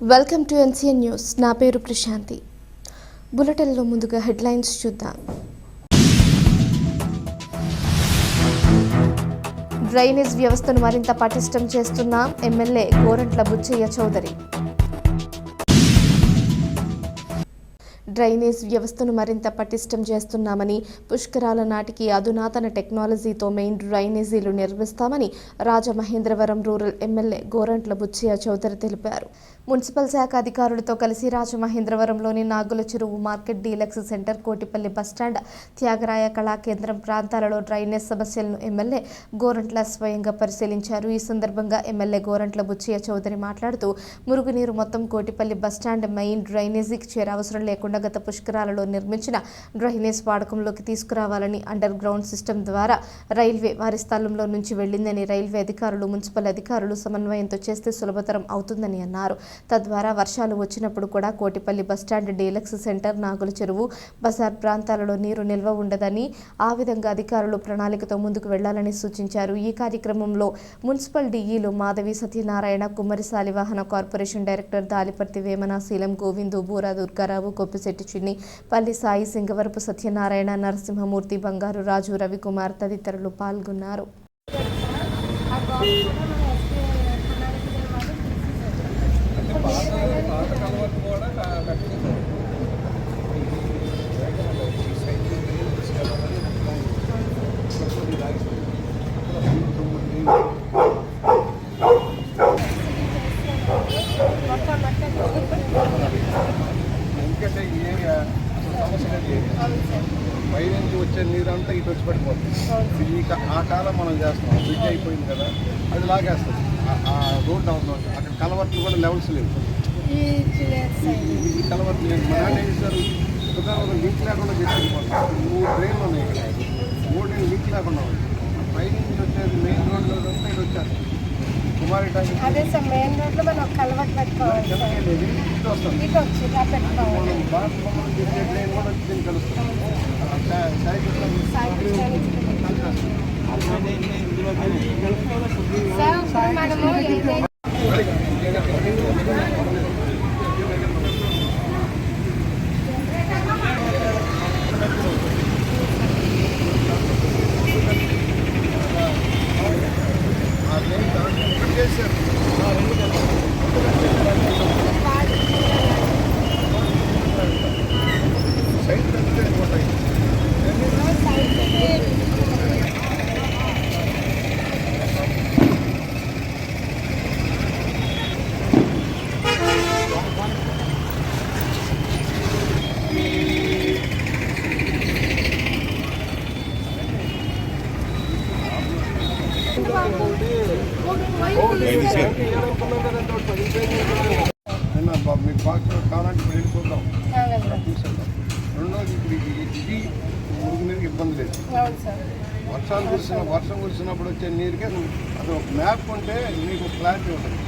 Welcome to NCN news. నా పేరు ప్రశాంతి. బులెటిన్లో ముందుగా హెడ్లైన్స్ చూద్దాం. డ్రైనేజ్ వ్యవస్థను మరింత పటిష్టం చేస్తున్నాం ఎమ్మెల్యే గోరంట్ల బుచ్చయ్య చౌదరి. డ్రైనేజ్ వ్యవస్థను మరింత పటిష్టం చేస్తున్నామని, పుష్కరాల నాటికి అధునాతన టెక్నాలజీతో మెయిన్ డ్రైనేజీలు నిర్మిస్తామని రాజమహేంద్రవరం రూరల్ ఎమ్మెల్యే గోరంట్ల బుచ్చయ్య చౌదరి తెలిపారు. మున్సిపల్ శాఖ అధికారులతో కలిసి రాజమహేంద్రవరంలోని నాగుల చెరువు market, deluxe centre, Kotipalli bus stand, Thyagaraya కళా కేంద్రం ప్రాంతాలలో డ్రైనేజ్ సమస్యలను ఎమ్మెల్యే గోరంట్ల స్వయంగా పరిశీలించారు. ఈ సందర్భంగా ఎమ్మెల్యే గోరంట్ల బుచ్చయ్య చౌదరి మాట్లాడుతూ, మురుగునీరు మొత్తం కోటిపల్లి బస్టాండ్ మెయిన్ డ్రైనేజీకి చేరవసరం లేకుండా గత పుష్కరాలలో నిర్మించిన డ్రైనేజ్ వాడకంలోకి తీసుకురావాలని, అండర్ గ్రౌండ్ సిస్టమ్ ద్వారా రైల్వే వారి స్థలంలో నుంచి వెళ్లిందని, రైల్వే అధికారులు, మున్సిపల్ అధికారులు సమన్వయంతో చేస్తే సులభతరం అవుతుందని అన్నారు. తద్వారా వర్షాలు వచ్చినప్పుడు కూడా కోటిపల్లి బస్టాండ్, డీలక్స్ సెంటర్, నాగుల చెరువు, బజార్ ప్రాంతాలలో నీరు నిల్వ ఉండదని, ఆ విధంగా అధికారులు ప్రణాళికతో ముందుకు వెళ్లాలని సూచించారు. ఈ కార్యక్రమంలో మున్సిపల్ డీఈలు మాధవి సత్యనారాయణ, కుమ్మరి శాలివాహన కార్పొరేషన్ డైరెక్టర్ దాలిపర్తి వేమన, శీలం గోవిందు, బూరా దుర్గారావు, కొప్పిశెట్టి చిన్ని, పల్లి సాయి, సింగవరపు సత్యనారాయణ, నరసింహమూర్తి, బంగారు రాజు, రవికుమార్ తదితరులు పాల్గొన్నారు. ఎందుకంటే ఈ ఏరియా సమస్య పై నుంచి వచ్చే నీరంతా ఇటు వచ్చి పడిపోతుంది. ఆ కాలం మనం చేస్తాం, బ్రిడ్జ్ అయిపోయింది కదా, అది లాగేస్తుంది. ఆ రోడ్ అవుతుంది, అక్కడ కలవర్ట్లు కూడా లెవెల్స్ లేవు. ఈ కలవర్ట్లు లేదు. మన ఏం చేశారు, దుకాణంలో లీక్ లేకుండా చేసుకుంటున్నాం. 3 ట్రైన్లు ఉన్నాయి ఇక్కడ, 3 లీక్ లేకుండా ఉంది. పై నుంచి వచ్చేది మెయిన్ రోడ్లో అంతా ఇటు వచ్చేస్తుంది. కుమారి అదే సార్, మెయిన్ రోడ్లో మనం కలవట్ పెట్టుకోవాలి. మీకు బాగా కావాలంటే వెళ్ళిపోతాం, తీసుకెళ్తాం. రెండోది, ఇప్పుడు ఇది మురుగునీరుకి ఇబ్బంది లేదు. వర్షం కురిసినప్పుడు వచ్చే నీరుకే అది ఒక మ్యాప్ ఉంటే మీకు క్లారిటీ ఉంటుంది.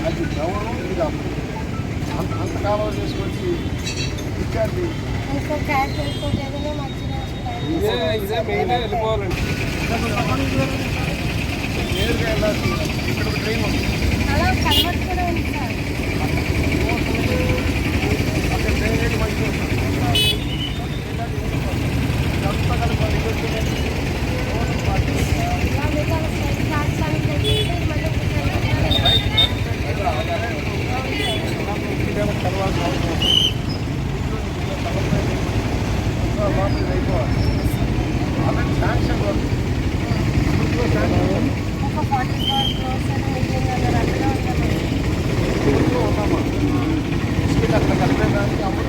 అది డౌన్, ఇది అప్. అంత కాలువ చేసుకొచ్చి ఇచ్చారు. ఇదే మెయిన్ వెళ్ళిపోవాలండి. నేరుగా వెళ్ళాల్సి ఇక్కడ ఒక ట్రైన్ ఉంది. అక్కడ ట్రైన్ మంచిగా వస్తుంది. అంతా కలిపి తర్వాత అయిపోవాలి. అలాంటి శాంక్షన్ వర్క్ ఉన్నామా అక్కడ కలిపేదానికి అప్పుడు